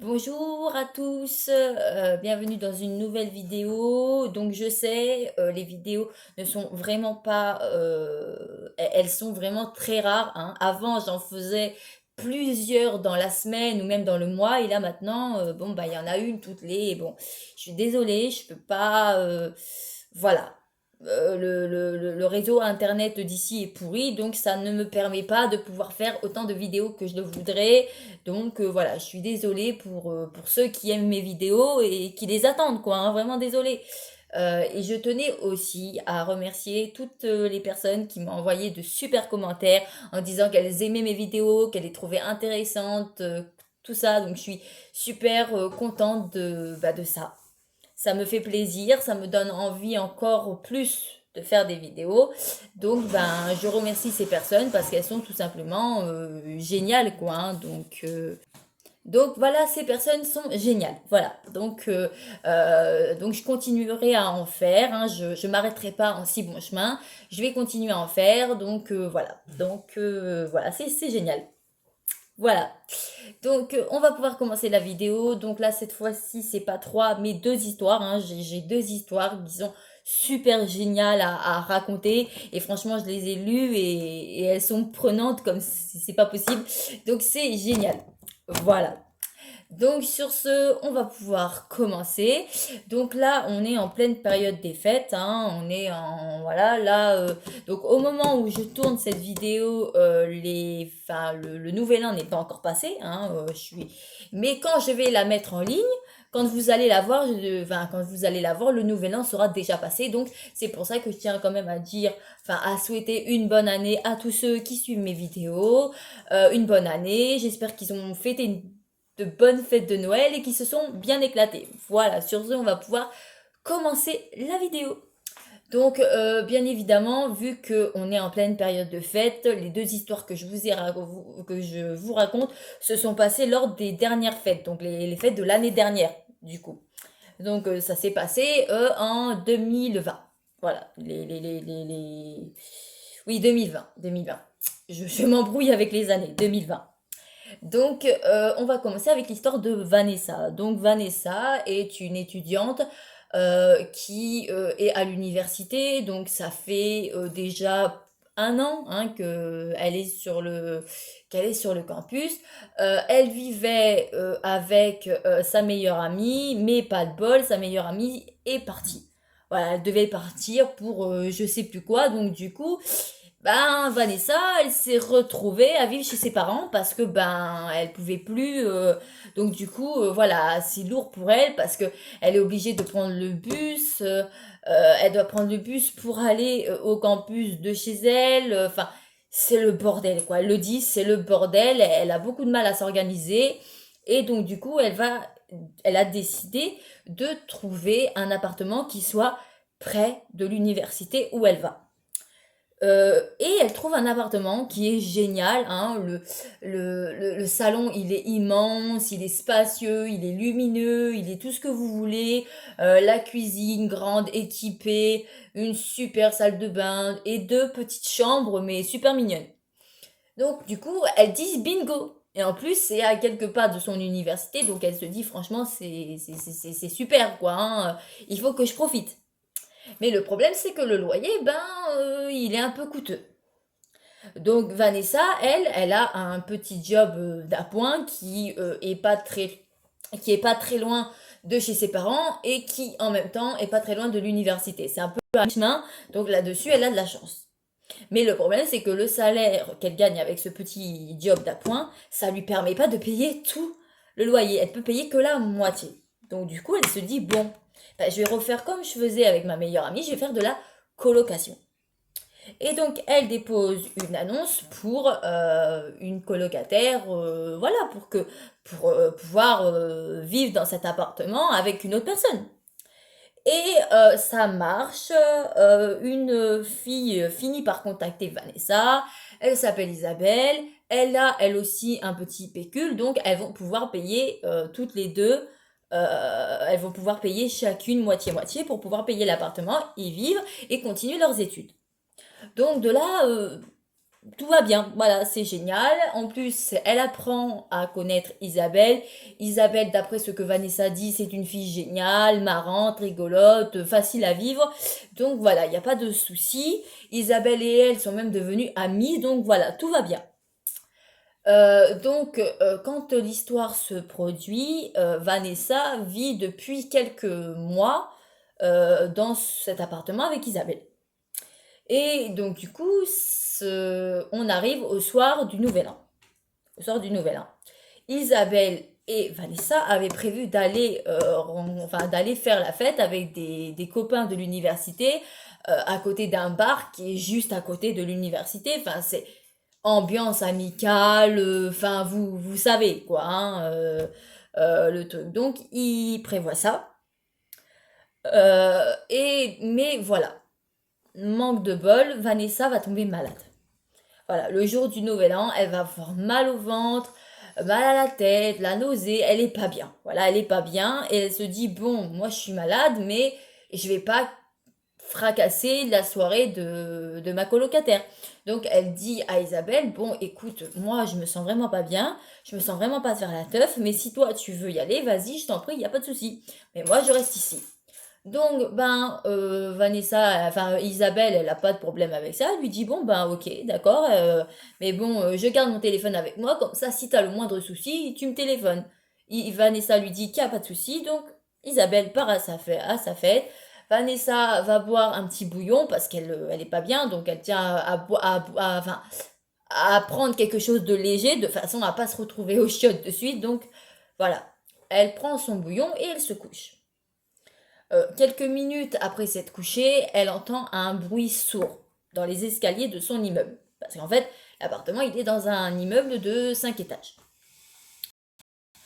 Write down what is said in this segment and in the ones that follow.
Bonjour à tous, bienvenue dans une nouvelle vidéo. Donc je sais, les vidéos ne sont vraiment pas, elles sont vraiment très rares, hein. Avant, j'en faisais plusieurs dans la semaine ou même dans le mois et là maintenant, bon, bah, il y en a une toutes les bon, je suis désolée, je peux pas, voilà. Le réseau internet d'ici est pourri, donc ça ne me permet pas de pouvoir faire autant de vidéos que je le voudrais. Donc voilà, je suis désolée pour ceux qui aiment mes vidéos et qui les attendent, quoi, hein, vraiment désolée. Et je tenais aussi à remercier toutes les personnes qui m'ont envoyé de super commentaires en disant qu'elles aimaient mes vidéos, qu'elles les trouvaient intéressantes, tout ça. Donc je suis super contente de ça. Ça me fait plaisir, ça me donne envie encore plus de faire des vidéos. Donc, ben, je remercie ces personnes parce qu'elles sont tout simplement géniales, quoi, hein. Donc voilà, ces personnes sont géniales. Voilà. Donc je continuerai à en faire, hein. Je m'arrêterai pas en si bon chemin. Je vais continuer à en faire. Donc voilà. Voilà, c'est génial. Voilà. Donc, on va pouvoir commencer la vidéo. Donc là, cette fois-ci, c'est pas trois, mais deux histoires, hein. J'ai deux histoires qui sont super géniales à raconter. Et franchement, je les ai lues et elles sont prenantes comme si c'est pas possible. Donc, c'est génial. Voilà. Donc sur ce, on va pouvoir commencer. Donc là, on est en pleine période des fêtes, hein. On est en voilà là. Donc au moment où je tourne cette vidéo, le nouvel an n'est pas encore passé, hein. Mais quand je vais la mettre en ligne, quand vous allez la voir, quand vous allez la voir, le nouvel an sera déjà passé. Donc c'est pour ça que je tiens quand même à dire, à souhaiter une bonne année à tous ceux qui suivent mes vidéos, une bonne année. J'espère qu'ils ont fêté de bonnes fêtes de Noël et qui se sont bien éclatés. Voilà, sur ce, on va pouvoir commencer la vidéo. Donc, bien évidemment, vu qu'on est en pleine période de fête, les deux histoires que je vous raconte se sont passées lors des dernières fêtes, donc les fêtes de l'année dernière, du coup. Donc, ça s'est passé en 2020. Voilà, Oui, 2020, 2020. Je m'embrouille avec les années, 2020. Donc, on va commencer avec l'histoire de Vanessa. Donc, Vanessa est une étudiante qui est à l'université. Donc, ça fait déjà un an, hein, qu'elle est sur le campus. Elle vivait avec sa meilleure amie, mais pas de bol, sa meilleure amie est partie. Voilà, elle devait partir pour je sais plus quoi. Donc, du coup, ben, Vanessa, elle s'est retrouvée à vivre chez ses parents parce que ben elle pouvait plus. Donc du coup, voilà, c'est lourd pour elle parce que elle est obligée de prendre le bus. Elle doit prendre le bus pour aller au campus de chez elle. Enfin, c'est le bordel, quoi. Elle le dit, c'est le bordel. Elle a beaucoup de mal à s'organiser et donc du coup, elle a décidé de trouver un appartement qui soit près de l'université où elle va. Et elle trouve un appartement qui est génial, hein. Le salon, il est immense, il est spacieux, il est lumineux, il est tout ce que vous voulez. La cuisine grande, équipée, une super salle de bain et deux petites chambres, mais super mignonnes. Donc, du coup, elle dit bingo. Et en plus, c'est à quelques pas de son université, donc elle se dit franchement, c'est super, quoi, hein. Il faut que je profite. Mais le problème, c'est que le loyer, il est un peu coûteux. Donc Vanessa, elle a un petit job d'appoint qui est pas très loin de chez ses parents et qui en même temps est pas très loin de l'université. C'est un peu à mi-chemin, donc là-dessus, elle a de la chance. Mais le problème, c'est que le salaire qu'elle gagne avec ce petit job d'appoint, ça lui permet pas de payer tout le loyer. Elle peut payer que la moitié. Donc du coup, elle se dit bon, je vais refaire comme je faisais avec ma meilleure amie, je vais faire de la colocation. Et donc, elle dépose une annonce pour une colocataire, voilà, pour pouvoir vivre dans cet appartement avec une autre personne. Et ça marche. Une fille finit par contacter Vanessa. Elle s'appelle Isabelle. Elle a, elle aussi, un petit pécule. Donc, elles vont pouvoir payer toutes les deux. Elles vont pouvoir payer chacune moitié-moitié pour pouvoir payer l'appartement, y vivre et continuer leurs études. Donc de là, tout va bien, voilà, c'est génial. En plus, elle apprend à connaître Isabelle. Isabelle, d'après ce que Vanessa dit, c'est une fille géniale, marrante, rigolote, facile à vivre. Donc voilà, il n'y a pas de souci. Isabelle et elle sont même devenues amies, donc voilà, tout va bien. Quand l'histoire se produit, Vanessa vit depuis quelques mois dans cet appartement avec Isabelle. Et donc, du coup, on arrive au soir du Nouvel An. Au soir du Nouvel An. Isabelle et Vanessa avaient prévu d'aller faire la fête avec des copains de l'université à côté d'un bar qui est juste à côté de l'université. Enfin, c'est ambiance amicale. Enfin, vous savez quoi, hein, le truc. Donc, ils prévoient ça. Mais voilà, manque de bol, Vanessa va tomber malade. Voilà, le jour du Nouvel An, elle va avoir mal au ventre, mal à la tête, la nausée, elle est pas bien. Voilà, elle est pas bien et elle se dit bon, moi je suis malade, mais je vais pas fracasser la soirée de ma colocataire. Donc elle dit à Isabelle bon, écoute, moi je me sens vraiment pas bien, je me sens vraiment pas de faire la teuf, mais si toi tu veux y aller, vas-y, je t'en prie, il y a pas de souci. Mais moi je reste ici. Donc, Vanessa, enfin Isabelle, elle n'a pas de problème avec ça. Elle lui dit, bon, ben ok, d'accord, mais bon, je garde mon téléphone avec moi, comme ça, si tu as le moindre souci, tu me téléphones. Vanessa lui dit qu'il n'y a pas de souci, donc Isabelle part à sa fête. Vanessa va boire un petit bouillon parce elle est pas bien, donc elle tient à prendre quelque chose de léger, de façon à pas se retrouver au chiottes de suite. Donc, voilà, elle prend son bouillon et elle se couche. Quelques minutes après s'être couchée, elle entend un bruit sourd dans les escaliers de son immeuble. Parce qu'en fait, l'appartement, il est dans un immeuble de 5 étages.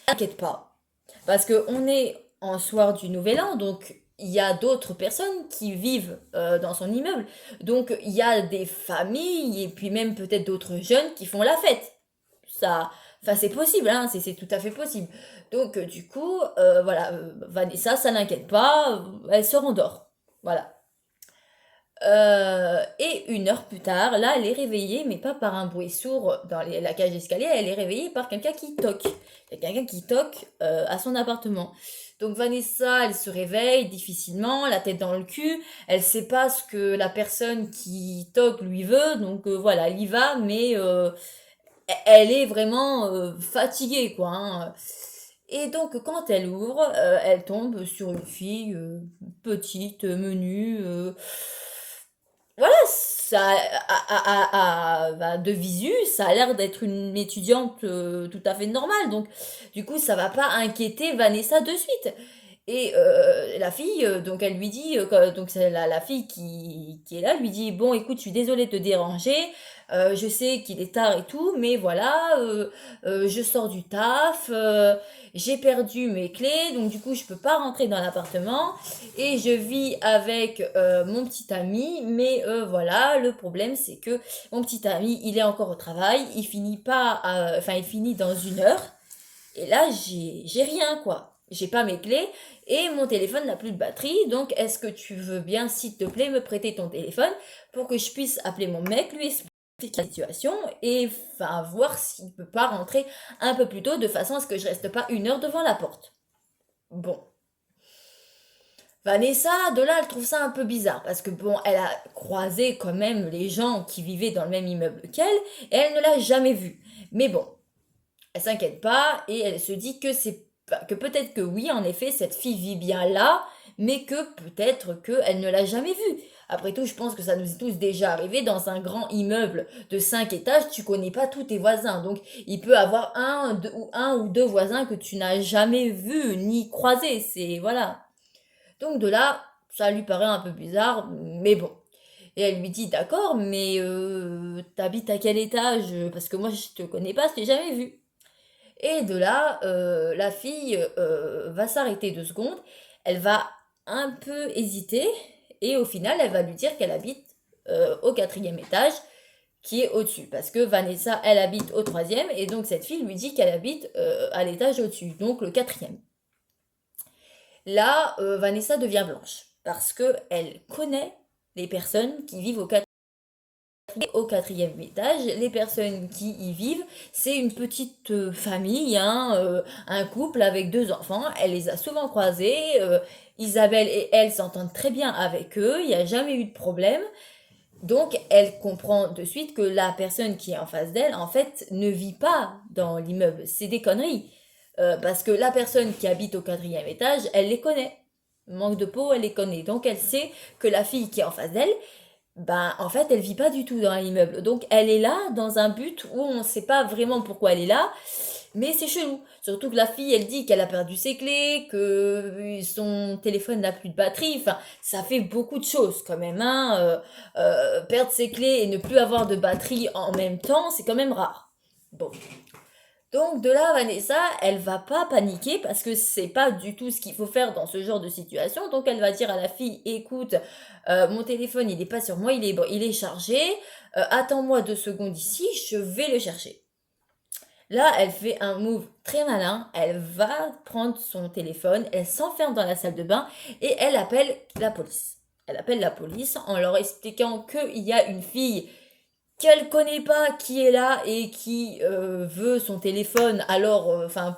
T'inquiète pas, parce qu'on est en soir du Nouvel An, donc il y a d'autres personnes qui vivent dans son immeuble. Donc il y a des familles et puis même peut-être d'autres jeunes qui font la fête. Ça, enfin c'est possible, hein, c'est tout à fait possible. Donc du coup, voilà, Vanessa, ça n'inquiète pas, elle se rendort. Voilà. Et une heure plus tard, là, elle est réveillée, mais pas par un bruit sourd dans la cage d'escalier, elle est réveillée par quelqu'un qui toque. Il y a quelqu'un qui toque à son appartement. Donc Vanessa, elle se réveille difficilement, la tête dans le cul. Elle sait pas ce que la personne qui toque lui veut, donc voilà, elle y va, mais elle est vraiment fatiguée, quoi, hein. Et donc quand elle ouvre, elle tombe sur une fille petite, menue. Voilà, de visu, ça a l'air d'être une étudiante tout à fait normale. Donc, du coup, ça va pas inquiéter Vanessa de suite. Et la fille, donc elle lui dit, donc c'est la fille qui est là, lui dit, bon, écoute, je suis désolée de te déranger, je sais qu'il est tard et tout, mais voilà, je sors du taf, j'ai perdu mes clés, donc du coup, je peux pas rentrer dans l'appartement et je vis avec mon petit ami, mais voilà, le problème c'est que mon petit ami, il est encore au travail, il finit pas, enfin il finit dans une heure, et là j'ai rien quoi, j'ai pas mes clés et mon téléphone n'a plus de batterie, donc est-ce que tu veux bien s'il te plaît me prêter ton téléphone pour que je puisse appeler mon mec, lui expliquer la situation et enfin voir s'il peut pas rentrer un peu plus tôt de façon à ce que je reste pas une heure devant la porte. Bon. Vanessa, de là, elle trouve ça un peu bizarre parce que bon, elle a croisé quand même les gens qui vivaient dans le même immeuble qu'elle et elle ne l'a jamais vu. Mais bon, elle s'inquiète pas et elle se dit que peut-être que oui, en effet, cette fille vit bien là, mais que peut-être qu'elle ne l'a jamais vue. Après tout, je pense que ça nous est tous déjà arrivé dans un grand immeuble de 5 étages, tu connais pas tous tes voisins. Donc, il peut avoir un ou deux voisins que tu n'as jamais vus ni croisés. C'est voilà. Donc de là, ça lui paraît un peu bizarre, mais bon. Et elle lui dit, d'accord, mais t'habites à quel étage? Parce que moi, je te connais pas, je t'ai jamais vu. Et de là, la fille va s'arrêter 2 secondes, elle va un peu hésiter, et au final, elle va lui dire qu'elle habite au 4e étage, qui est au-dessus. Parce que Vanessa, elle habite au 3e, et donc cette fille lui dit qu'elle habite à l'étage au-dessus, donc le 4e. Là, Vanessa devient blanche parce que elle connaît les personnes qui vivent au 4e Au quatrième étage, les personnes qui y vivent, c'est une petite famille, hein, un couple avec 2 enfants. Elle les a souvent croisés. Isabelle et elle s'entendent très bien avec eux. Il n'y a jamais eu de problème. Donc, elle comprend de suite que la personne qui est en face d'elle, en fait, ne vit pas dans l'immeuble. C'est des conneries. Parce que la personne qui habite au quatrième étage, elle les connaît. Manque de peau, elle les connaît. Donc, elle sait que la fille qui est en face d'elle, ben, en fait, elle vit pas du tout dans l'immeuble. Donc, elle est là dans un but où on ne sait pas vraiment pourquoi elle est là, mais c'est chelou. Surtout que la fille, elle dit qu'elle a perdu ses clés, que son téléphone n'a plus de batterie. Enfin, ça fait beaucoup de choses quand même, hein. Perdre ses clés et ne plus avoir de batterie en même temps, c'est quand même rare. Bon. Donc de là, Vanessa, elle va pas paniquer parce que c'est pas du tout ce qu'il faut faire dans ce genre de situation. Donc elle va dire à la fille, écoute, mon téléphone il est pas sur moi, il est chargé. Attends-moi 2 secondes ici, je vais le chercher. Là, elle fait un move très malin. Elle va prendre son téléphone, elle s'enferme dans la salle de bain et elle appelle la police. Elle appelle la police en leur expliquant qu'il y a une fille qu'elle connaît pas qui est là et qui veut son téléphone, alors, enfin,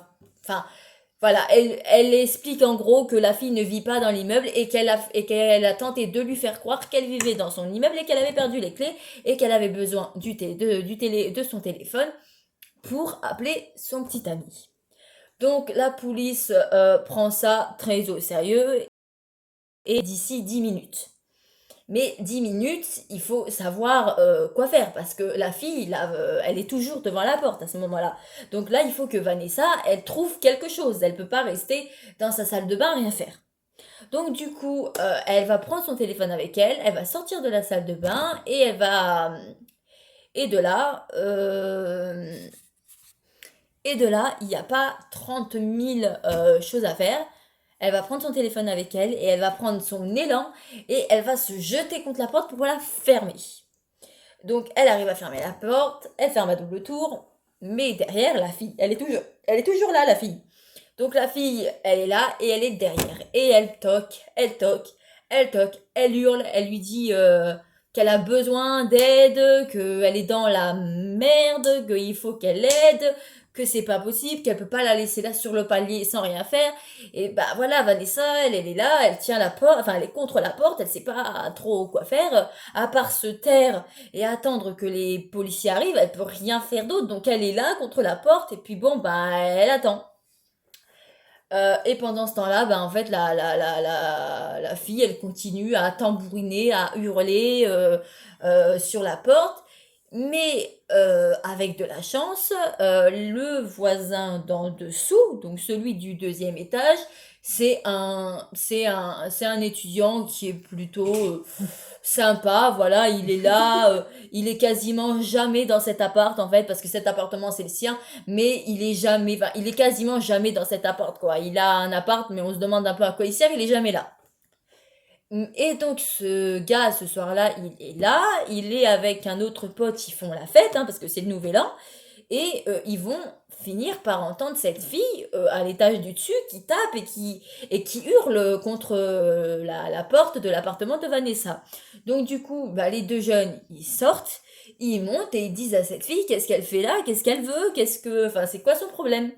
voilà, elle explique en gros que la fille ne vit pas dans l'immeuble et qu'elle a tenté de lui faire croire qu'elle vivait dans son immeuble et qu'elle avait perdu les clés et qu'elle avait besoin de son téléphone pour appeler son petit ami. Donc la police prend ça très au sérieux et d'ici 10 minutes. Mais 10 minutes, il faut savoir quoi faire parce que la fille, là, elle est toujours devant la porte à ce moment-là. Donc là, il faut que Vanessa, elle trouve quelque chose. Elle peut pas rester dans sa salle de bain rien faire. Donc du coup, elle va prendre son téléphone avec elle, elle va sortir de la salle de bain et elle va et de là il n'y a pas 30 000 choses à faire. Elle va prendre son téléphone avec elle et elle va prendre son élan et elle va se jeter contre la porte pour la fermer. Donc elle arrive à fermer la porte, elle ferme à double tour, mais derrière la fille, elle est toujours là la fille. Donc la fille, elle est là et elle est derrière et elle toque, elle toque, elle toque, elle hurle, elle lui dit qu'elle a besoin d'aide, qu'elle est dans la merde, qu'il faut qu'elle l'aide, que c'est pas possible, qu'elle peut pas la laisser là sur le palier sans rien faire. Et bah voilà, Vanessa, elle est là, elle tient la porte, enfin elle est contre la porte, elle sait pas trop quoi faire, à part se taire et attendre que les policiers arrivent, elle peut rien faire d'autre, donc elle est là contre la porte et puis bon bah elle attend. Et pendant ce temps-là, ben, en fait, la fille, elle continue à tambouriner, à hurler sur la porte. Mais avec de la chance, le voisin d'en dessous, donc celui du deuxième étage, c'est un étudiant qui est plutôt sympa. Voilà, il est là, il est quasiment jamais dans cet appart en fait, parce que cet appartement c'est le sien, mais il est quasiment jamais dans cet appart quoi. Il a un appart, mais on se demande un peu à quoi il sert, il est jamais là. Et donc ce gars, ce soir-là, il est là, il est avec un autre pote, ils font la fête, hein, parce que c'est le nouvel an, et ils vont finir par entendre cette fille à l'étage du dessus qui tape et qui hurle contre la porte de l'appartement de Vanessa. Donc du coup, bah, les deux jeunes, ils sortent, ils montent et ils disent à cette fille qu'est-ce qu'elle fait là, qu'est-ce qu'elle veut, enfin c'est quoi son problème.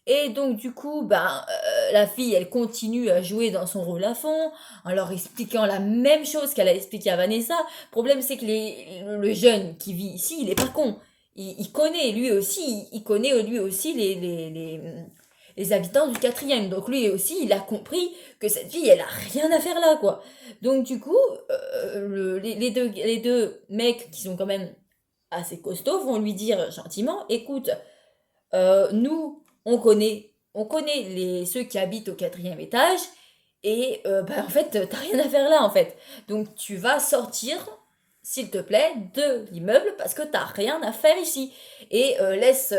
Et donc du coup, ben, la fille, elle continue à jouer dans son rôle à fond, en leur expliquant la même chose qu'elle a expliqué à Vanessa. Le problème, c'est que le jeune qui vit ici, il est pas con. Il connaît lui connaît lui aussi les habitants du quatrième. Donc lui aussi, il a compris que cette fille, elle a rien à faire là, quoi. Donc du coup, les deux mecs qui sont quand même assez costauds vont lui dire gentiment, écoute, nous, on connaît ceux qui habitent au quatrième étage, et bah, en fait, t'as rien à faire là, en fait. Donc tu vas sortir, s'il te plaît, de l'immeuble, parce que t'as rien à faire ici. Et laisse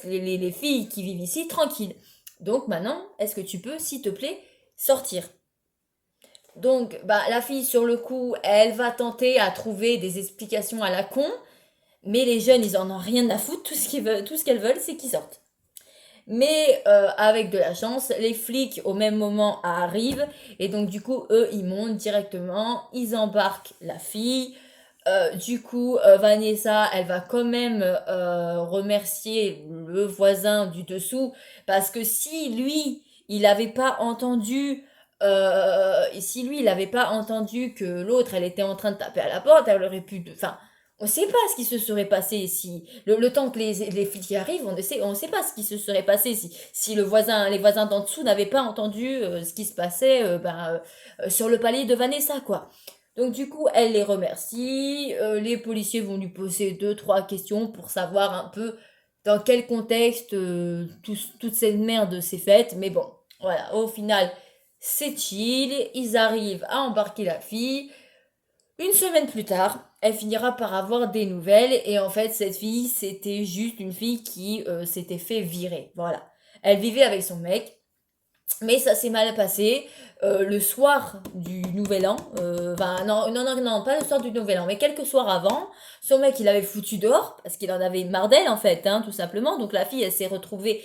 les filles qui vivent ici tranquilles. Donc maintenant, est-ce que tu peux, s'il te plaît, sortir? Donc, bah, la fille, sur le coup, elle va tenter à trouver des explications à la con, mais les jeunes, ils en ont rien à foutre. Tout ce qu'elles veulent, c'est qu'ils sortent. Mais avec de la chance, les flics au même moment arrivent et donc du coup eux ils montent directement, ils embarquent la fille, Du coup, Vanessa, elle va quand même remercier le voisin du dessous parce que si lui, il avait pas entendu, et si lui, il avait pas entendu que l'autre, elle était en train de taper à la porte, elle aurait pu, enfin, on sait pas ce qui se serait passé si le temps que les flics y arrivent, on sait pas ce qui se serait passé si les voisins d'en dessous n'avaient pas entendu ce qui se passait, sur le palier de Vanessa, quoi. Donc du coup, elle les remercie. Les policiers vont lui poser deux, trois questions pour savoir un peu dans quel contexte toute cette merde s'est faite. Mais bon, voilà, au final, c'est chill. Ils arrivent à embarquer la fille. Une semaine plus tard, elle finira par avoir des nouvelles. Et en fait, cette fille, c'était juste une fille qui s'était fait virer. Voilà. Elle vivait avec son mec. Mais ça s'est mal passé. Le soir du Nouvel An, non, non, non, non, pas le soir du Nouvel An, mais quelques soirs avant, son mec, il avait foutu dehors, parce qu'il en avait marre d'elle, en fait, hein, tout simplement. Donc la fille, elle s'est retrouvée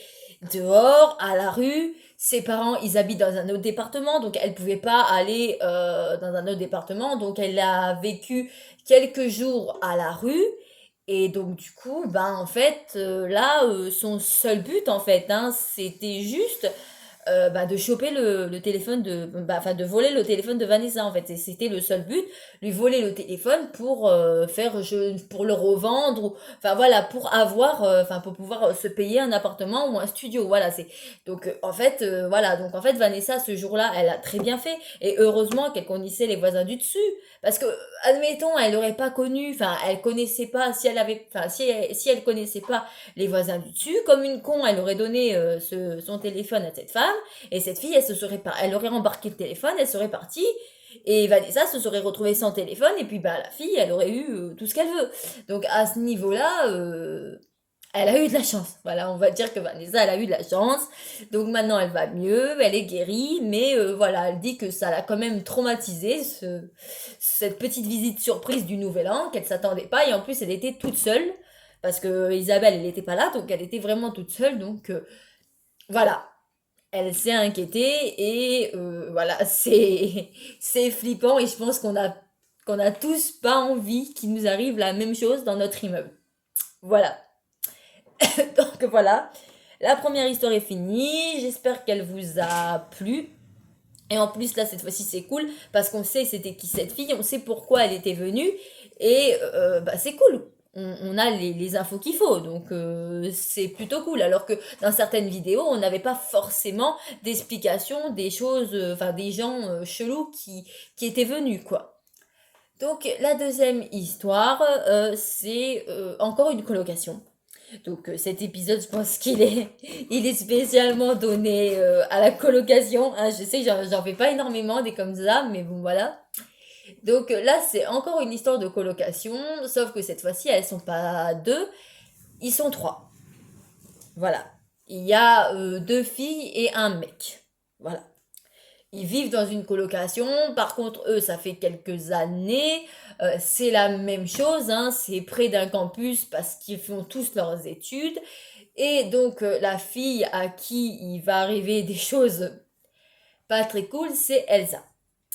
dehors, à la rue. Ses parents, ils habitent dans un autre département, donc elle pouvait pas aller dans un autre département. Donc elle a vécu quelques jours à la rue. Et donc du coup, ben en fait, là, son seul but, en fait, hein, c'était juste de choper le téléphone enfin de voler le téléphone de Vanessa en fait. Et c'était le seul but, lui voler le téléphone pour pour le revendre, enfin voilà, pour avoir, enfin pour pouvoir se payer un appartement ou un studio. Voilà, c'est donc en fait, voilà, donc en fait Vanessa ce jour-là, elle a très bien fait et heureusement qu'elle connaissait les voisins du dessus parce que admettons, elle n'aurait pas connu, enfin elle connaissait pas si elle avait, enfin si elle connaissait pas les voisins du dessus. Comme une con, elle aurait donné son téléphone à cette femme, et cette fille, elle aurait embarqué le téléphone, elle serait partie, et Vanessa se serait retrouvée sans téléphone, et puis bah, la fille, elle aurait eu tout ce qu'elle veut. Donc à ce niveau-là, elle a eu de la chance. Voilà, on va dire que Vanessa, elle a eu de la chance. Donc maintenant, elle va mieux, elle est guérie, mais voilà, elle dit que ça l'a quand même traumatisée, cette petite visite surprise du Nouvel An, qu'elle s'attendait pas, et en plus, elle était toute seule, parce que Isabelle, elle n'était pas là, donc elle était vraiment toute seule, donc voilà. Elle s'est inquiétée, et voilà, c'est flippant, et je pense qu'on a tous pas envie qu'il nous arrive la même chose dans notre immeuble. Voilà. Donc voilà, la première histoire est finie. J'espère qu'elle vous a plu. Et en plus, là, cette fois-ci, c'est cool parce qu'on sait c'était qui cette fille, on sait pourquoi elle était venue. Et c'est cool. On a les infos qu'il faut. Donc, c'est plutôt cool. Alors que dans certaines vidéos, on n'avait pas forcément d'explication des choses, enfin, des gens chelous qui étaient venus, quoi. Donc, la deuxième histoire, c'est encore une colocation. Donc cet épisode, je pense il est spécialement donné à la colocation. Hein. Je sais que j'en fais pas énormément des comme ça, mais bon voilà. Donc là, c'est encore une histoire de colocation, sauf que cette fois-ci, elles sont pas deux, ils sont trois. Voilà. Il y a deux filles et un mec. Voilà. Ils vivent dans une colocation. Par contre, eux, ça fait quelques années. C'est la même chose. Hein, c'est près d'un campus parce qu'ils font tous leurs études. Et donc, la fille à qui il va arriver des choses pas très cool, c'est Elsa.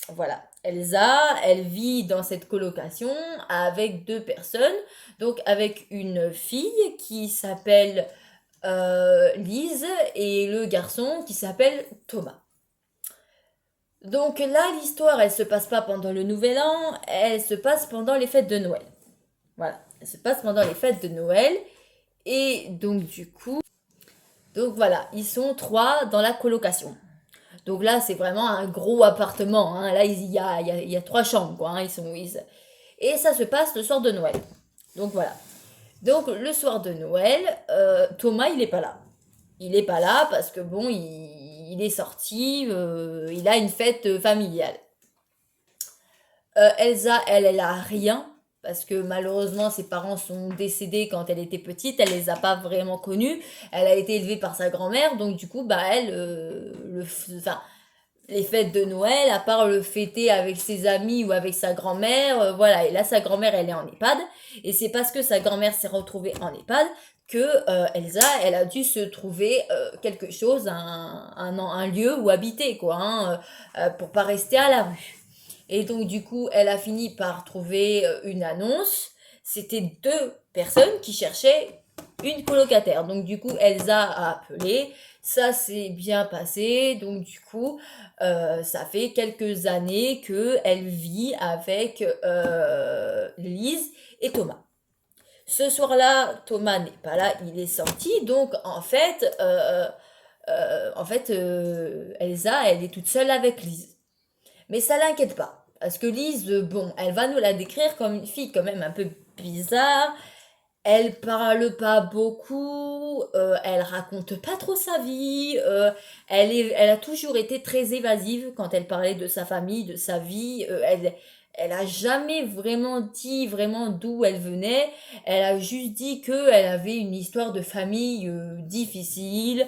Voilà. Elsa, elle vit dans cette colocation avec deux personnes. Donc, avec une fille qui s'appelle Lise et le garçon qui s'appelle Thomas. Donc là, l'histoire, elle se passe pas pendant le Nouvel An, elle se passe pendant les fêtes de Noël. Voilà, elle se passe pendant les fêtes de Noël. Et donc du coup, donc voilà, ils sont trois dans la colocation. Donc là, c'est vraiment un gros appartement. Hein. Là, il y a trois chambres, quoi. Hein. Et ça se passe le soir de Noël. Donc voilà. Donc le soir de Noël, Thomas, il est pas là. Il est pas là parce que bon, il est sorti, il a une fête familiale. Elsa, elle a rien parce que malheureusement ses parents sont décédés quand elle était petite, elle les a pas vraiment connus. Elle a été élevée par sa grand-mère, donc du coup, bah elle, enfin, les fêtes de Noël, à part le fêter avec ses amis ou avec sa grand-mère, voilà. Et là, sa grand-mère, elle est en EHPAD, et c'est parce que sa grand-mère s'est retrouvée en EHPAD que Elsa, elle a dû se trouver quelque chose, un lieu où habiter, quoi, hein, pour pas rester à la rue. Et donc, du coup, elle a fini par trouver une annonce. C'était deux personnes qui cherchaient une colocataire. Donc, du coup, Elsa a appelé. Ça s'est bien passé. Donc, du coup, ça fait quelques années que elle vit avec Lise et Thomas. Ce soir-là, Thomas n'est pas là, il est sorti. Donc, Elsa, elle est toute seule avec Lise. Mais ça l'inquiète pas. Parce que Lise, bon, elle va nous la décrire comme une fille quand même un peu bizarre. Elle parle pas beaucoup, elle raconte pas trop sa vie, elle a toujours été très évasive quand elle parlait de sa famille, de sa vie. Elle a jamais vraiment dit vraiment d'où elle venait. Elle a juste dit que elle avait une histoire de famille difficile.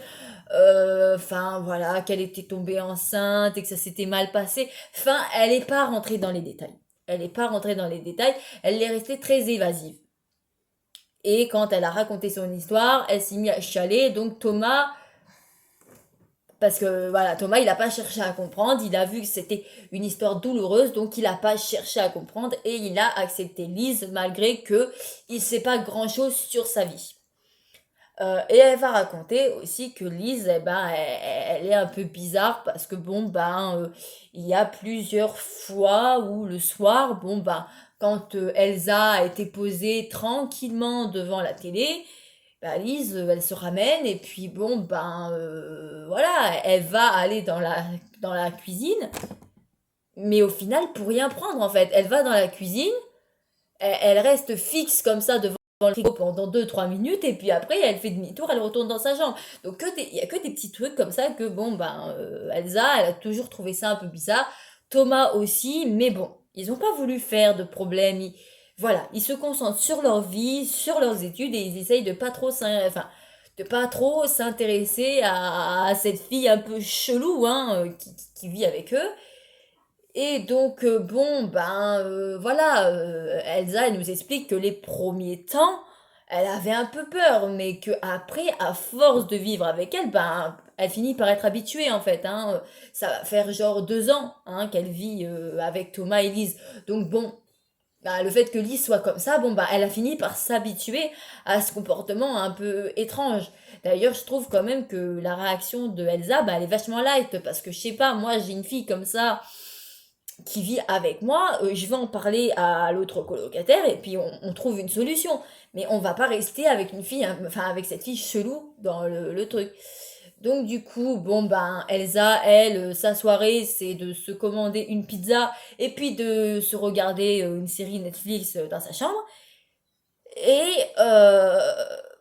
Enfin voilà, qu'elle était tombée enceinte et que ça s'était mal passé. Enfin, elle n'est pas rentrée dans les détails. Elle n'est pas rentrée dans les détails. Elle est restée très évasive. Et quand elle a raconté son histoire, elle s'est mise à chialer. Donc Thomas, parce que voilà, Thomas, il n'a pas cherché à comprendre. Il a vu que c'était une histoire douloureuse, donc il n'a pas cherché à comprendre et il a accepté Lise malgré que il ne sait pas grand-chose sur sa vie. Et elle va raconter aussi que Lise, eh ben, elle est un peu bizarre parce que bon, ben, il y a plusieurs fois où le soir, bon, ben, quand Elsa a été posée tranquillement devant la télé, ben, Lise, elle se ramène et puis bon, ben, voilà, elle va aller dans la cuisine, mais au final, pour rien prendre en fait. Elle va dans la cuisine, elle reste fixe comme ça devant le frigo pendant 2 3 minutes et puis après elle fait demi-tour, elle retourne dans sa chambre. Donc il y a que des petits trucs comme ça que bon ben Elsa, elle a toujours trouvé ça un peu bizarre. Thomas aussi, mais bon, ils n'ont pas voulu faire de problème. Voilà, ils se concentrent sur leur vie, sur leurs études et ils essayent de pas trop de pas trop s'intéresser à cette fille un peu chelou hein, qui vit avec eux. Et donc, bon, ben, voilà, Elsa, elle nous explique que les premiers temps, elle avait un peu peur, mais que après, à force de vivre avec elle, ben, elle finit par être habituée, en fait, hein. Ça va faire genre 2 ans, hein, qu'elle vit avec Thomas et Lise. Donc, bon, bah, le fait que Lise soit comme ça, bon, bah, elle a fini par s'habituer à ce comportement un peu étrange. D'ailleurs, je trouve quand même que la réaction de Elsa, bah, elle est vachement light, parce que je sais pas, moi, j'ai une fille comme ça qui vit avec moi, je vais en parler à l'autre colocataire et puis on trouve une solution. Mais on va pas rester avec une fille, hein, enfin avec cette fille chelou dans le truc. Donc du coup, bon ben Elsa, elle, sa soirée, c'est de se commander une pizza et puis de se regarder une série Netflix dans sa chambre. Et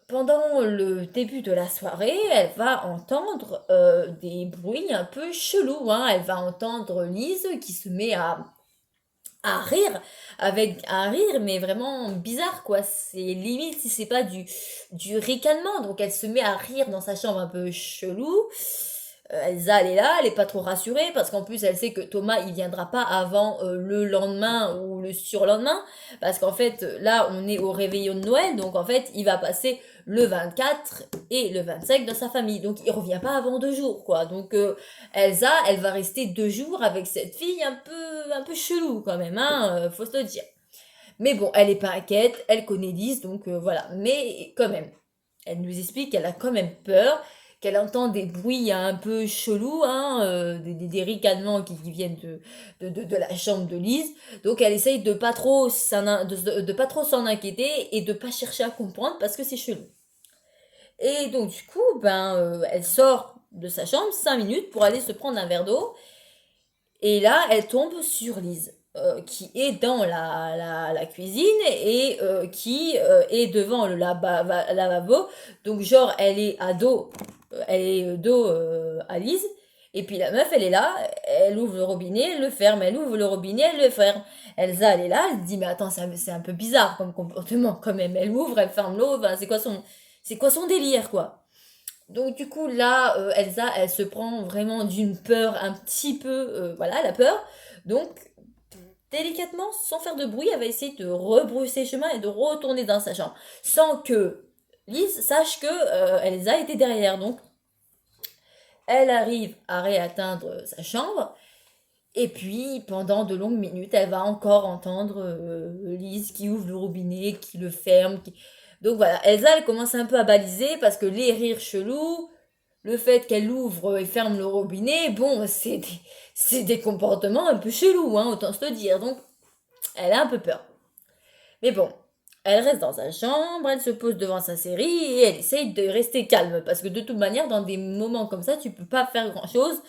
pendant le début de la soirée, elle va entendre des bruits un peu chelous, hein. Elle va entendre Lise qui se met à rire, avec un rire, mais vraiment bizarre, quoi. C'est limite si c'est pas du ricanement. Donc elle se met à rire dans sa chambre un peu chelou. Elsa, elle est là, elle est pas trop rassurée parce qu'en plus elle sait que Thomas il viendra pas avant le lendemain ou le surlendemain parce qu'en fait là on est au réveillon de Noël donc en fait il va passer le 24 et le 25 dans sa famille donc il revient pas avant 2 jours quoi donc Elsa elle va rester 2 jours avec cette fille un peu chelou quand même hein faut se le dire mais bon elle est pas inquiète elle connaît Lise donc voilà mais quand même elle nous explique qu'elle a quand même peur, qu'elle entend des bruits un peu chelous, hein, des ricanements qui viennent de la chambre de Lise. Donc elle essaye de pas trop de pas trop s'en inquiéter et de pas chercher à comprendre parce que c'est chelou. Et donc du coup, ben, elle sort de sa chambre 5 minutes pour aller se prendre un verre d'eau. Et là, elle tombe sur Lise, qui est dans la cuisine et qui est devant le lavabo. Donc, genre, elle est dos à Lise. Et puis la meuf, elle est là, elle ouvre le robinet, elle le ferme, elle ouvre le robinet, elle le ferme. Elsa, elle est là, elle se dit, mais attends, c'est un peu bizarre comme comportement quand même. Elle ouvre, elle ferme l'eau, enfin, c'est quoi son délire, quoi. Donc du coup là, Elsa, elle se prend vraiment d'une peur un petit peu, voilà, la peur. Donc délicatement, sans faire de bruit, elle va essayer de rebrousser chemin et de retourner dans sa chambre, sans que Lise sache que Elsa était derrière. Donc elle arrive à réatteindre sa chambre Et puis, pendant de longues minutes, elle va encore entendre Lise qui ouvre le robinet, qui le ferme. Donc voilà, Elsa, elle commence un peu à baliser parce que les rires chelous, le fait qu'elle ouvre et ferme le robinet, bon, c'est des comportements un peu chelous, hein, autant se le dire. Donc, elle a un peu peur. Mais bon, elle reste dans sa chambre, elle se pose devant sa série et elle essaye de rester calme parce que de toute manière, dans des moments comme ça, tu peux pas faire grand-chose.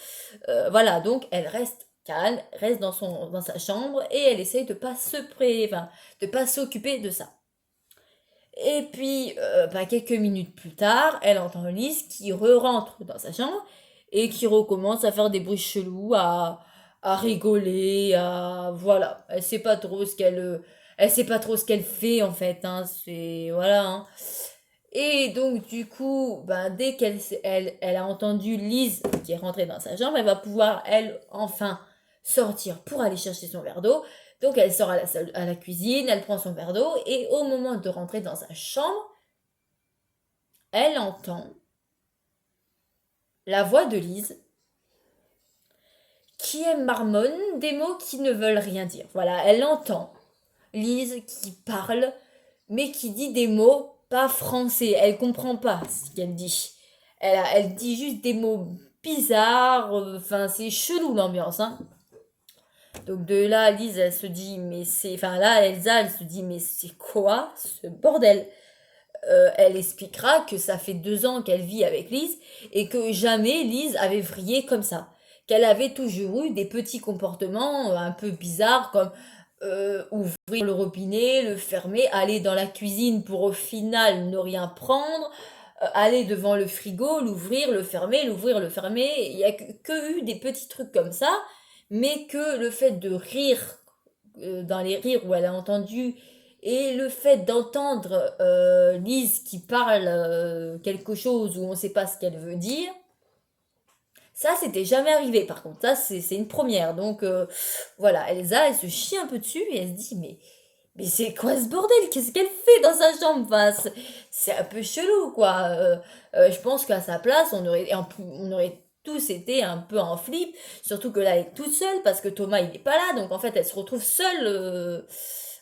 Voilà, donc elle reste calme, reste dans sa chambre et elle essaye de pas enfin, de pas s'occuper de ça. Et puis, quelques minutes plus tard, elle entend Lise qui re-rentre dans sa chambre et qui recommence à faire des bruits chelous, à rigoler, voilà. Elle sait pas trop ce qu'elle fait en fait, hein, c'est... Voilà, hein. Et donc, du coup, dès elle a entendu Lise qui est rentrée dans sa chambre, elle va pouvoir, elle, enfin, sortir pour aller chercher son verre d'eau. Donc, elle sort à la cuisine, elle prend son verre d'eau, et au moment de rentrer dans sa chambre, elle entend la voix de Lise qui marmonne des mots qui ne veulent rien dire. Voilà, elle entend Lise qui parle, mais qui dit des mots pas français. Elle comprend pas ce qu'elle dit. Elle dit juste des mots bizarres. Enfin, c'est chelou l'ambiance, hein. Donc de là, Lise, elle se dit, mais c'est... Enfin là, Elsa, elle se dit, mais c'est quoi ce bordel? Elle expliquera que ça fait 2 ans qu'elle vit avec Lise et que jamais Lise avait vrillé comme ça. Qu'elle avait toujours eu des petits comportements un peu bizarres comme ouvrir le robinet, le fermer, aller dans la cuisine pour au final ne rien prendre, aller devant le frigo, l'ouvrir, le fermer, l'ouvrir, le fermer. Il y a que eu des petits trucs comme ça, mais que le fait de rire, dans les rires où elle a entendu, et le fait d'entendre Lise qui parle quelque chose où on ne sait pas ce qu'elle veut dire, ça, c'était jamais arrivé, par contre. Ça, c'est une première. Donc, voilà, Elsa, elle se chie un peu dessus et elle se dit, mais c'est quoi ce bordel? Qu'est-ce qu'elle fait dans sa chambre? Enfin, c'est un peu chelou, quoi. Je pense qu'à sa place, on aurait tous été un peu en flip. Surtout que là, elle est toute seule parce que Thomas, il n'est pas là. Donc, en fait, elle se retrouve seule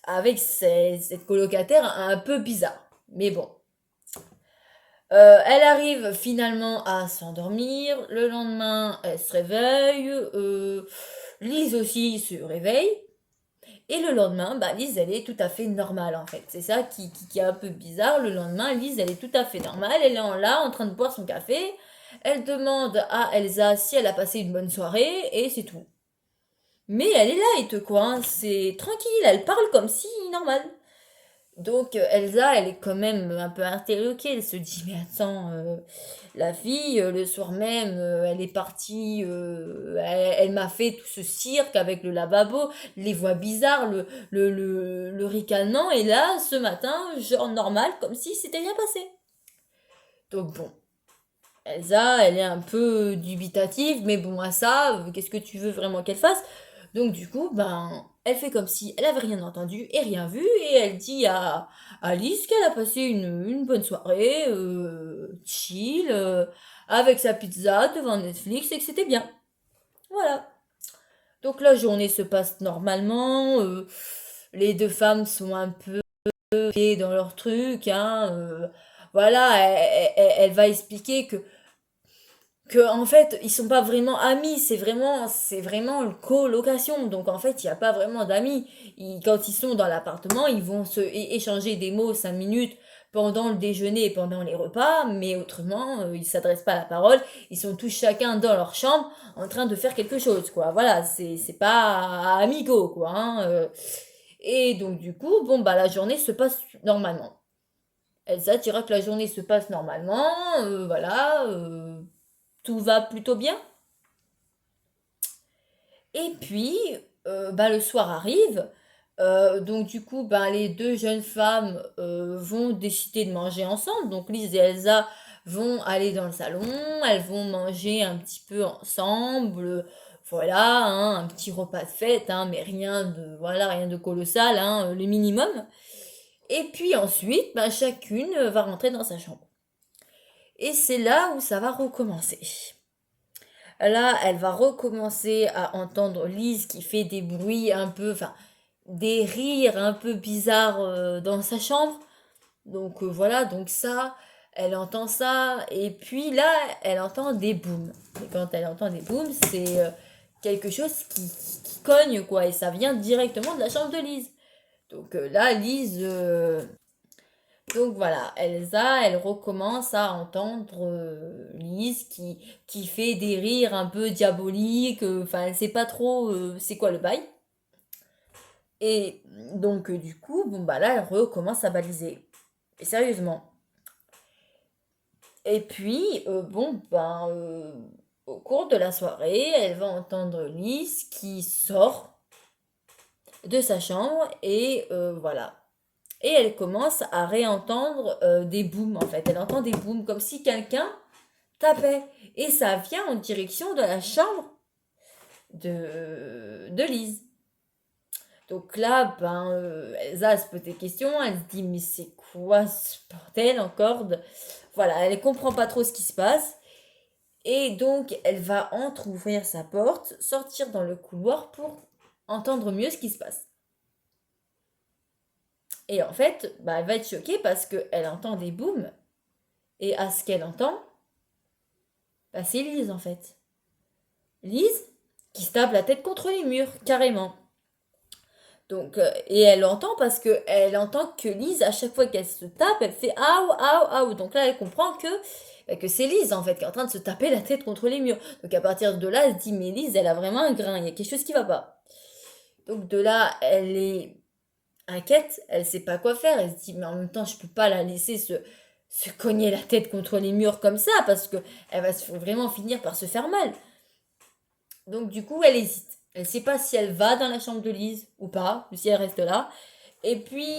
avec cette colocataire un peu bizarre. Mais bon. Elle arrive finalement à s'endormir. Le lendemain, elle se réveille. Lise aussi se réveille. Et le lendemain, Lise, elle est tout à fait normale en fait. C'est ça qui est un peu bizarre. Le lendemain, Lise, elle est tout à fait normale. Elle est là en train de boire son café. Elle demande à Elsa si elle a passé une bonne soirée et c'est tout. Mais elle est light quoi, hein. C'est tranquille. Elle parle comme si normal. Donc Elsa, elle est quand même un peu interloquée. Elle se dit, mais attends, la fille, le soir même, elle est partie, elle m'a fait tout ce cirque avec le lavabo, les voix bizarres, le ricanement, et là, ce matin, genre normal, comme si c'était rien passé. Donc bon, Elsa, elle est un peu dubitative, mais bon, à ça, qu'est-ce que tu veux vraiment qu'elle fasse? Donc du coup, elle fait comme si elle avait rien entendu et rien vu, et elle dit à Alice qu'elle a passé une bonne soirée, chill, avec sa pizza devant Netflix, et que c'était bien. Voilà. Donc la journée se passe normalement, les deux femmes sont un peu dans leur truc, hein, voilà, elle va expliquer que en fait ils sont pas vraiment amis, c'est vraiment une colocation, donc en fait il n'y a pas vraiment d'amis. Quand ils sont dans l'appartement, ils vont échanger des mots 5 minutes pendant le déjeuner et pendant les repas, mais autrement ils s'adressent pas à la parole. Ils sont tous chacun dans leur chambre en train de faire quelque chose, quoi. Voilà, c'est pas amigo, quoi, hein, et donc du coup bon la journée se passe normalement. Elsa dira que la journée se passe normalement, voilà, tout va plutôt bien. Et puis, le soir arrive. Donc du coup, les deux jeunes femmes vont décider de manger ensemble. Donc Lise et Elsa vont aller dans le salon. Elles vont manger un petit peu ensemble. Voilà, hein, un petit repas de fête, hein, mais rien de colossal, hein, le minimum. Et puis ensuite, chacune va rentrer dans sa chambre. Et c'est là où ça va recommencer. Là, elle va recommencer à entendre Lise qui fait des bruits un peu, enfin, des rires un peu bizarres dans sa chambre. Donc voilà, donc ça, elle entend ça. Et puis là, elle entend des booms. Et quand elle entend des booms, c'est quelque chose qui cogne, quoi. Et ça vient directement de la chambre de Lise. Donc là, Lise, donc voilà, Elsa, elle recommence à entendre Lise qui fait des rires un peu diaboliques, enfin elle sait pas trop c'est quoi le bail. Et donc du coup, bon bah là, elle recommence à baliser. Et sérieusement. Et puis, bon ben, au cours de la soirée, elle va entendre Lise qui sort de sa chambre et voilà. Et elle commence à réentendre des booms en fait. Elle entend des booms comme si quelqu'un tapait. Et ça vient en direction de la chambre de Lise. Donc là, ben, Elsa se pose des questions. Elle se dit, mais c'est quoi ce bordel encore Voilà, elle comprend pas trop ce qui se passe. Et donc, elle va entrouvrir sa porte, sortir dans le couloir pour entendre mieux ce qui se passe. Et en fait, bah, elle va être choquée parce qu'elle entend des booms. Et à ce qu'elle entend, bah, c'est Lise en fait. Lise qui se tape la tête contre les murs, carrément. Donc, et elle entend parce que elle entend que Lise, à chaque fois qu'elle se tape, elle fait aou, aou, aou. Donc là, elle comprend que c'est Lise en fait qui est en train de se taper la tête contre les murs. Donc à partir de là, elle se dit, mais Lise, elle a vraiment un grain, il y a quelque chose qui va pas. Donc de là, elle est inquiète, elle sait pas quoi faire. Elle se dit, mais en même temps, je peux pas la laisser se cogner la tête contre les murs comme ça parce que elle va vraiment finir par se faire mal. Donc du coup, elle hésite. Elle ne sait pas si elle va dans la chambre de Lise ou pas, ou si elle reste là. Et puis,